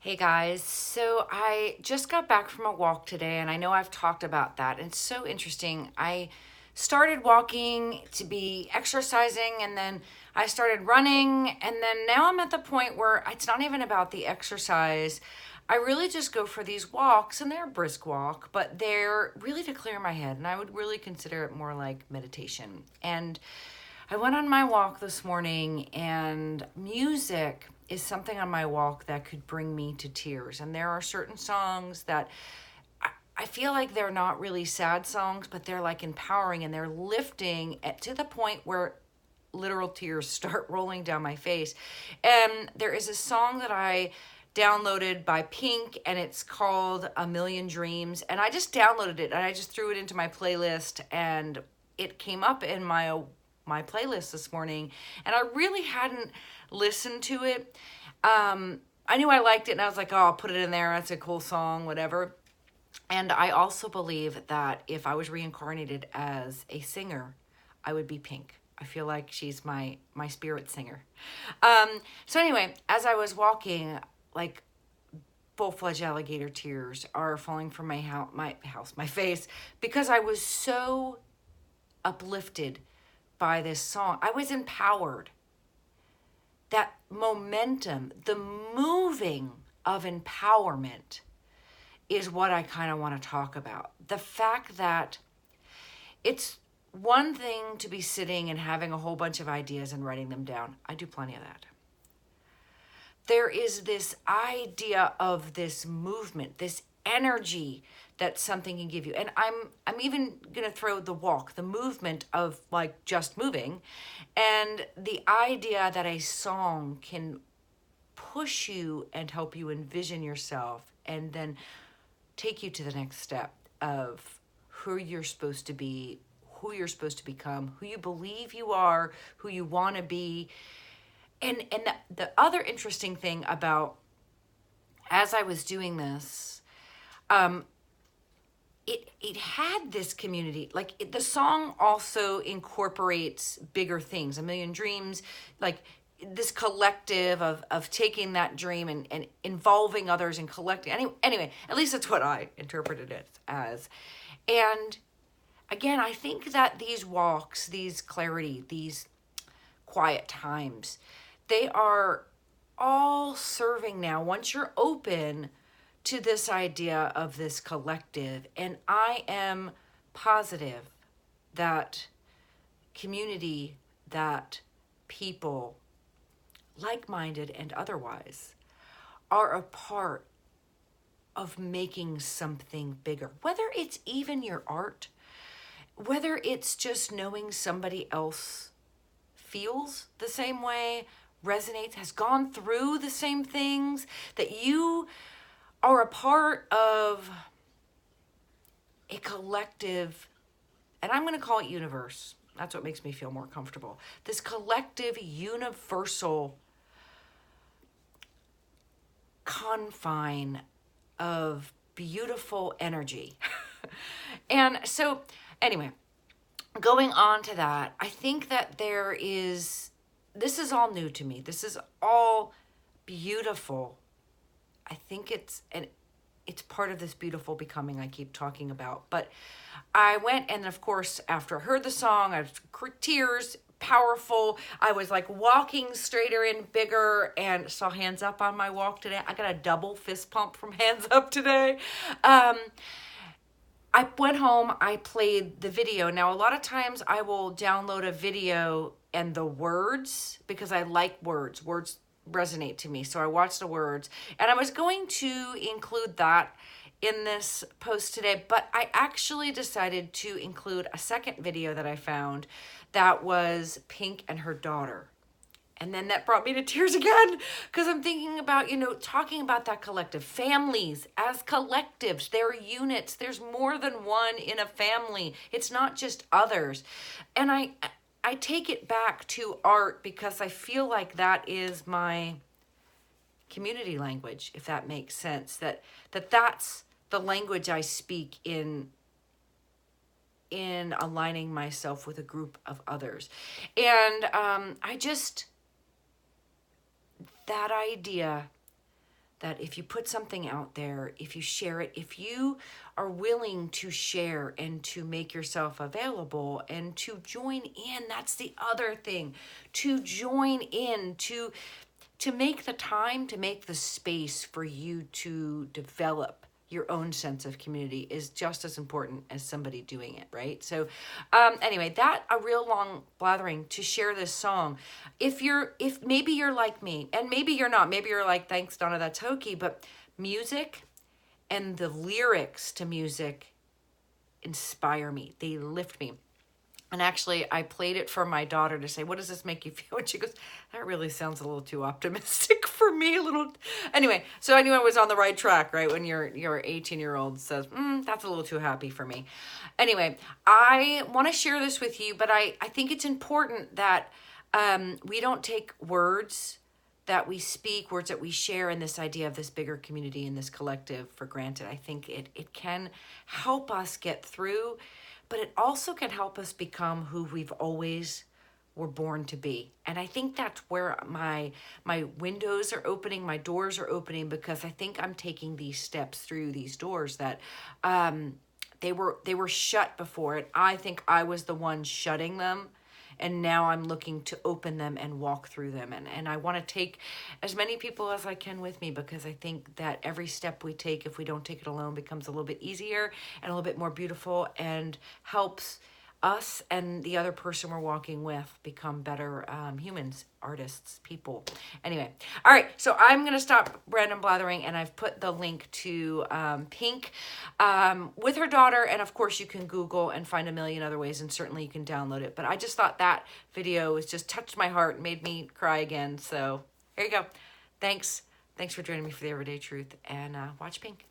Hey guys, so I just got back from a walk today, and I know I've talked about that. And it's so interesting. I started walking to be exercising, and then I started running, and then now I'm at the point where it's not even about the exercise. I really just go for these walks, and they're a brisk walk, but they're really to clear my head, and I would really consider it more like meditation. And I went on my walk this morning, and music is something on my walk that could bring me to tears. And there are certain songs that I feel like they're not really sad songs, but they're like empowering and they're lifting to the point where literal tears start rolling down my face. And there is a song that I downloaded by Pink, and it's called A Million Dreams. And I just downloaded it and I just threw it into my playlist, and it came up in my playlist this morning, and I really hadn't listened to it. I knew I liked it, and I was like, oh, I'll put it in there. That's a cool song, whatever. And I also believe that if I was reincarnated as a singer, I would be Pink. I feel like she's my spirit singer. So anyway, as I was walking, like full-fledged alligator tears are falling from my face, because I was so uplifted by this song. I was empowered. That momentum, the moving of empowerment is what I kind of want to talk about. The fact that it's one thing to be sitting and having a whole bunch of ideas and writing them down. I do plenty of that. There is this idea of this movement, this energy that something can give you. And I'm even going to throw the walk, the movement of like just moving, and the idea that a song can push you and help you envision yourself and then take you to the next step of who you're supposed to be, who you're supposed to become, who you believe you are, who you want to be. And the other interesting thing about, as I was doing this, it had this community. The song also incorporates bigger things, A Million Dreams, like this collective of taking that dream and involving others and collecting. Anyway, at least that's what I interpreted it as. And again, I think that these walks, these clarity, these quiet times, they are all serving now, once you're open to this idea of this collective. And I am positive that community, that people, like-minded and otherwise, are a part of making something bigger. Whether it's even your art, whether it's just knowing somebody else feels the same way, resonates, has gone through the same things, that you are a part of a collective, and I'm going to call it universe. That's what makes me feel more comfortable. This collective, universal confine of beautiful energy. And so, anyway, going on to that, I think that this is all new to me. This is all beautiful. I think it's part of this beautiful becoming I keep talking about. But I went, and of course, after I heard the song, I was tears, powerful. I was like walking straighter and bigger, and saw Hands Up on my walk today. I got a double fist pump from Hands Up today. I went home, I played the video. Now, a lot of times I will download a video and the words, because I like words. Words resonate to me. So I watched the words, and I was going to include that in this post today, but I actually decided to include a second video that I found that was Pink and her daughter. And then that brought me to tears again, because I'm thinking about, talking about that collective. Families as collectives, they're units. There's more than one in a family. It's not just others. And I take it back to art, because I feel like that is my community language, if that makes sense. That's the language I speak in aligning myself with a group of others. And that idea that if you put something out there, if you share it, if you are willing to share and to make yourself available and to join in, that's the other thing, to join in, to make the time, to make the space for you to develop your own sense of community is just as important as somebody doing it, right? So anyway, that a real long blathering to share this song. If maybe you're like me, and maybe you're not, maybe you're like, thanks Donna, that's hokey, but music and the lyrics to music inspire me. They lift me. And actually, I played it for my daughter to say, what does this make you feel? And she goes, that really sounds a little too optimistic for me. Anyway, so I knew I was on the right track, right? When your 18-year-old says, that's a little too happy for me. Anyway, I want to share this with you, but I think it's important that we don't take words that we speak, words that we share in this idea of this bigger community and this collective for granted. I think it can help us get through, but it also can help us become who we've always were born to be. And I think that's where my windows are opening, my doors are opening, because I think I'm taking these steps through these doors that they were shut before. And I think I was the one shutting them. And now I'm looking to open them and walk through them. And I want to take as many people as I can with me, because I think that every step we take, if we don't take it alone, becomes a little bit easier and a little bit more beautiful and helps us and the other person we're walking with become better humans, artists, people. Anyway, all right, so I'm going to stop random blathering, and I've put the link to Pink with her daughter, and of course you can Google and find a million other ways, and certainly you can download it. But I just thought that video was just touched my heart and made me cry again. So here you go. Thanks for joining me for the Everyday Truth, and watch Pink.